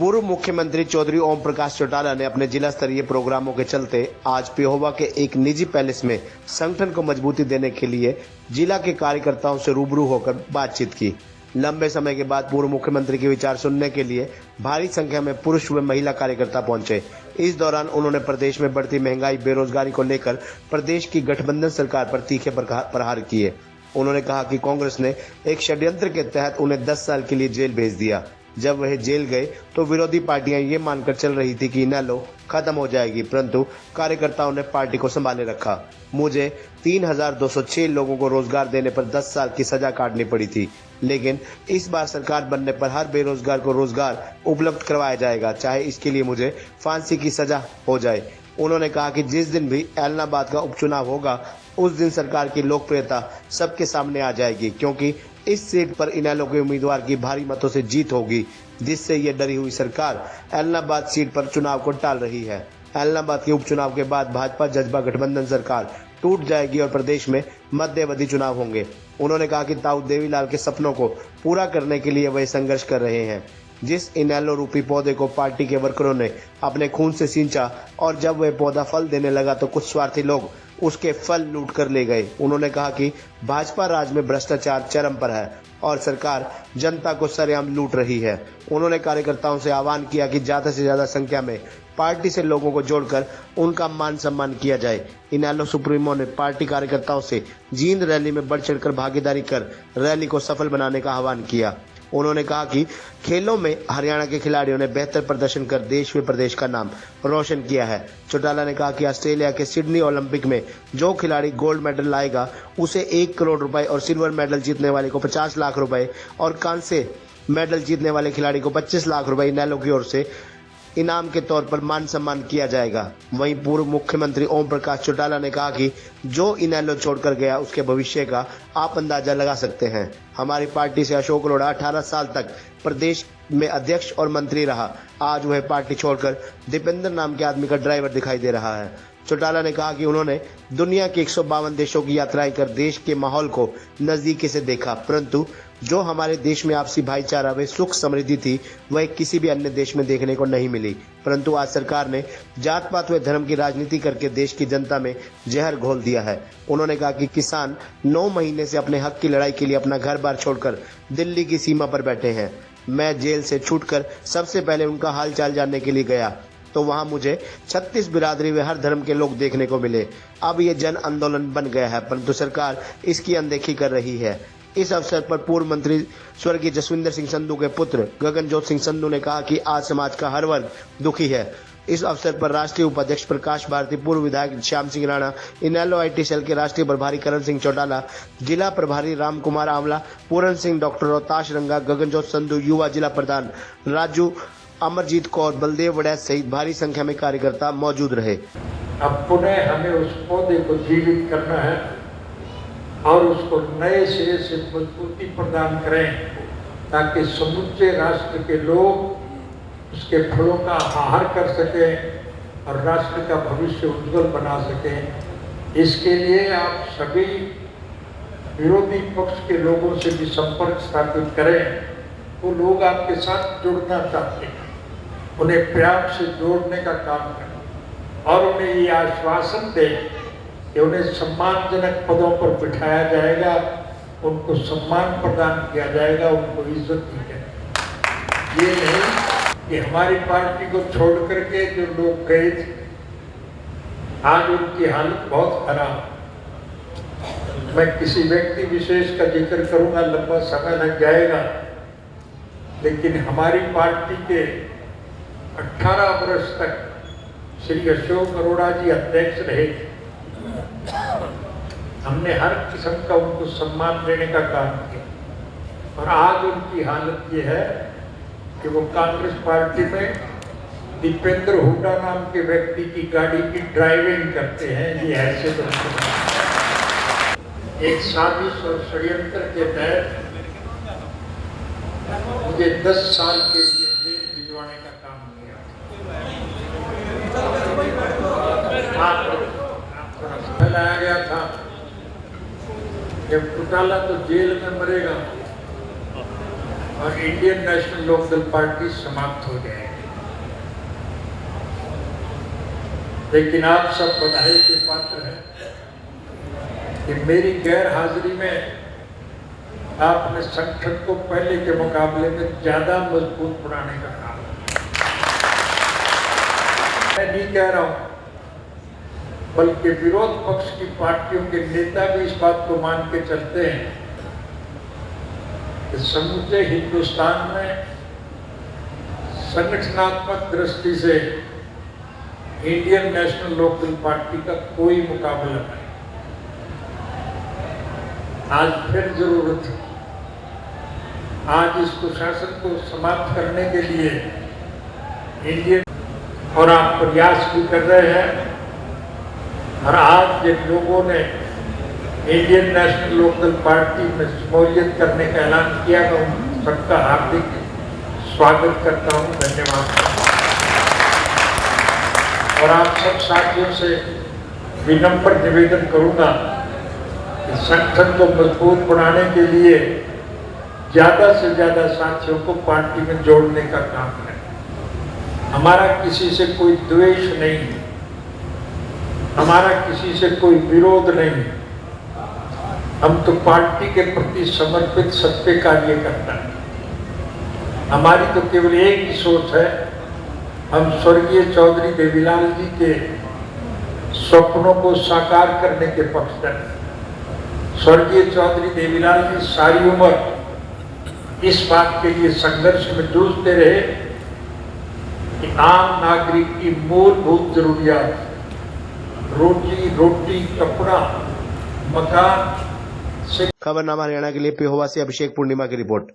पूर्व मुख्यमंत्री चौधरी ओम प्रकाश चौटाला ने अपने जिला स्तरीय प्रोग्रामों के चलते आज पेहोवा के एक निजी पैलेस में संगठन को मजबूती देने के लिए जिला के कार्यकर्ताओं से रूबरू होकर बातचीत की। लंबे समय के बाद पूर्व मुख्यमंत्री के विचार सुनने के लिए भारी संख्या में पुरुष व महिला कार्यकर्ता पहुंचे। इस दौरान उन्होंने प्रदेश में बढ़ती महंगाई, बेरोजगारी को लेकर प्रदेश की गठबंधन सरकार पर तीखे प्रहार किए। उन्होंने कहा कि कांग्रेस ने एक षड्यंत्र के तहत उन्हें 10 साल के लिए जेल भेज दिया। जब वह जेल गए तो विरोधी पार्टियां ये मानकर चल रही थी कि इनेलो खत्म हो जाएगी, परंतु कार्यकर्ताओं ने पार्टी को संभाले रखा। मुझे 3206 लोगों को रोजगार देने पर 10 साल की सजा काटनी पड़ी थी, लेकिन इस बार सरकार बनने पर हर बेरोजगार को रोजगार उपलब्ध करवाया जाएगा, चाहे इसके लिए मुझे फांसी की सजा हो जाए। उन्होंने कहा कि जिस दिन भी ऐलनाबाद का उपचुनाव होगा उस दिन सरकार की लोकप्रियता सबके सामने आ जाएगी, क्योंकि इस सीट पर इनेलो के उम्मीदवार की भारी मतों से जीत होगी, जिससे ये डरी हुई सरकार ऐलनाबाद सीट पर चुनाव को टाल रही है। ऐलनाबाद के उपचुनाव के बाद भाजपा जजपा गठबंधन सरकार टूट जाएगी और प्रदेश में मध्यावधि चुनाव होंगे। उन्होंने कहा कि ताऊ देवीलाल के सपनों को पूरा करने के लिए वे संघर्ष कर रहे हैं। जिस इनेलो रूपी पौधे को पार्टी के वर्करों ने अपने खून से सींचा और जब वह पौधा फल देने लगा तो कुछ स्वार्थी लोग उसके फल लूट कर ले गए। उन्होंने कहा कि भाजपा राज में भ्रष्टाचार चरम पर है और सरकार जनता को सरेआम लूट रही है। उन्होंने कार्यकर्ताओं से आह्वान किया कि ज्यादा से ज्यादा संख्या में पार्टी से लोगों को जोड़कर उनका मान सम्मान किया जाए। इनेलो सुप्रीमो ने पार्टी कार्यकर्ताओं से जींद रैली में बढ़ चढ़कर भागीदारी कर रैली को सफल बनाने का आह्वान किया। उन्होंने कहा कि खेलों में हरियाणा के खिलाड़ियों ने बेहतर प्रदर्शन कर देश व प्रदेश का नाम रोशन किया है। चौटाला ने कहा कि ऑस्ट्रेलिया के सिडनी ओलंपिक में जो खिलाड़ी गोल्ड मेडल लाएगा उसे 1 करोड़ रुपए और सिल्वर मेडल जीतने वाले को 50 लाख रुपए और कांस्य मेडल जीतने वाले खिलाड़ी को 25 लाख रुपए इनेलो की ओर से इनाम के तौर पर मान सम्मान किया जाएगा। वहीं पूर्व मुख्यमंत्री ओम प्रकाश चौटाला ने कहा कि जो इनेलो छोड़कर गया उसके भविष्य का आप अंदाजा लगा सकते हैं। हमारी पार्टी से अशोक अरोड़ा 18 साल तक प्रदेश में अध्यक्ष और मंत्री रहा। आज वह पार्टी छोड़कर दीपेंद्र नाम के आदमी का ड्राइवर दिखाई दे रहा है। चौटाला ने कहा कि उन्होंने दुनिया के 152 देशों की यात्राएं कर देश के माहौल को नजदीकी से देखा, परंतु जो हमारे देश में आपसी भाईचारा व सुख समृद्धि थी वह किसी भी अन्य देश में देखने को नहीं मिली। परंतु आज सरकार ने जात पात व धर्म की राजनीति करके देश की जनता में जहर घोल दिया है। उन्होंने कहा कि किसान 9 महीने से अपने हक की लड़ाई के लिए अपना घर बार छोड़कर दिल्ली की सीमा पर बैठे हैं। मैं जेल से छूटकर सबसे पहले उनका हाल चाल जानने के लिए गया तो वहां मुझे 36 बिरादरी व हर धर्म के लोग देखने को मिले। अब ये जन आंदोलन बन गया है, परंतु सरकार इसकी अनदेखी कर रही है। इस अवसर पर पूर्व मंत्री स्वर्गीय जसविंदर सिंह संधू के पुत्र गगनजोत सिंह संधू ने कहा कि आज समाज का हर वर्ग दुखी है। इस अवसर पर राष्ट्रीय उपाध्यक्ष प्रकाश भारती, पूर्व विधायक श्याम सिंह राणा, इनेलो IT सेल के राष्ट्रीय प्रभारी करण सिंह चौटाला, जिला प्रभारी राम कुमार आंवला, पूरन सिंह, डॉक्टर रोहताश रंगा, गगनजोत संधू, युवा जिला प्रधान राजू, अमरजीत कौर, बलदेव वड़ैच सहित भारी संख्या में कार्यकर्ता मौजूद रहे। अब पुनः हमें उस पौधे को जीवित करना है और उसको नए सिरे से मजबूती प्रदान करें ताकि समूचे राष्ट्र के लोग उसके फलों का आहार कर सकें और राष्ट्र का भविष्य उज्जवल बना सकें। इसके लिए आप सभी विरोधी पक्ष के लोगों से भी संपर्क स्थापित करें। वो लोग आपके साथ जुड़ना चाहते हैं, उन्हें प्यार से जोड़ने का काम करें और उन्हें ये आश्वासन दें कि उन्हें सम्मानजनक पदों पर बिठाया जाएगा, उनको सम्मान प्रदान किया जाएगा, उनको इज्जत दी जाएगी। ये नहीं कि हमारी पार्टी को छोड़ करके जो लोग गए थे आज उनकी हालत बहुत खराब। मैं किसी व्यक्ति विशेष का जिक्र करूंगा, लंबा समय लग जाएगा, लेकिन हमारी पार्टी के 18 वर्ष तक श्री अशोक अरोड़ा जी अध्यक्ष रहे। हमने हर किस्म का उनको सम्मान देने का काम किया और आज उनकी हालत ये है कि वो कांग्रेस पार्टी में दीपेंद्र हुड्डा नाम के व्यक्ति की गाड़ी की ड्राइविंग करते हैं। ये ऐसे तो एक साजिश और षड्यंत्र के तहत मुझे 10 साल के लिए जेल भिजवाने का काम किया। फैलाया गया था जब चौटाला तो जेल में मरेगा और इंडियन नेशनल लोकदल पार्टी समाप्त हो जाएगी। लेकिन आप सब बधाई के पात्र हैं कि मेरी गैर हाजिरी में आपने संगठन को पहले के मुकाबले में ज्यादा मजबूत बनाने का काम किया। मैं नहीं कह रहा हूं, बल्कि विरोध पक्ष की पार्टियों के नेता भी इस बात को मान के चलते हैं कि समूचे हिंदुस्तान में संगठनात्मक दृष्टि से इंडियन नेशनल लोकदल पार्टी का कोई मुकाबला नहीं। आज फिर जरूरत है, आज इस कुशासन को समाप्त करने के लिए इंडियन और आप प्रयास भी कर रहे हैं। और आज जिन लोगों ने इंडियन नेशनल लोकदल पार्टी में शमूलियत करने का ऐलान किया, मैं उन सबका हार्दिक स्वागत करता हूं, धन्यवाद। और आप सब साथियों से विनम्र निवेदन करूंगा कि संगठन को मजबूत बनाने के लिए ज्यादा से ज्यादा साथियों को पार्टी में जोड़ने का काम करें। हमारा किसी से कोई द्वेष नहीं, हमारा किसी से कोई विरोध नहीं, हम तो पार्टी के प्रति समर्पित सत्य कार्य करता है। हमारी तो केवल एक ही सोच है, हम स्वर्गीय चौधरी देवीलाल जी के स्वप्नों को साकार करने के पक्षधर हैं। स्वर्गीय चौधरी देवीलाल जी सारी उम्र इस बात के लिए संघर्ष में जूझते रहे कि आम नागरिक की मूलभूत जरूरियात रोजी रोटी कपड़ा मकान से। खबरनामा हरियाणा के लिए पेहोवा से अभिषेक पूर्णिमा की रिपोर्ट।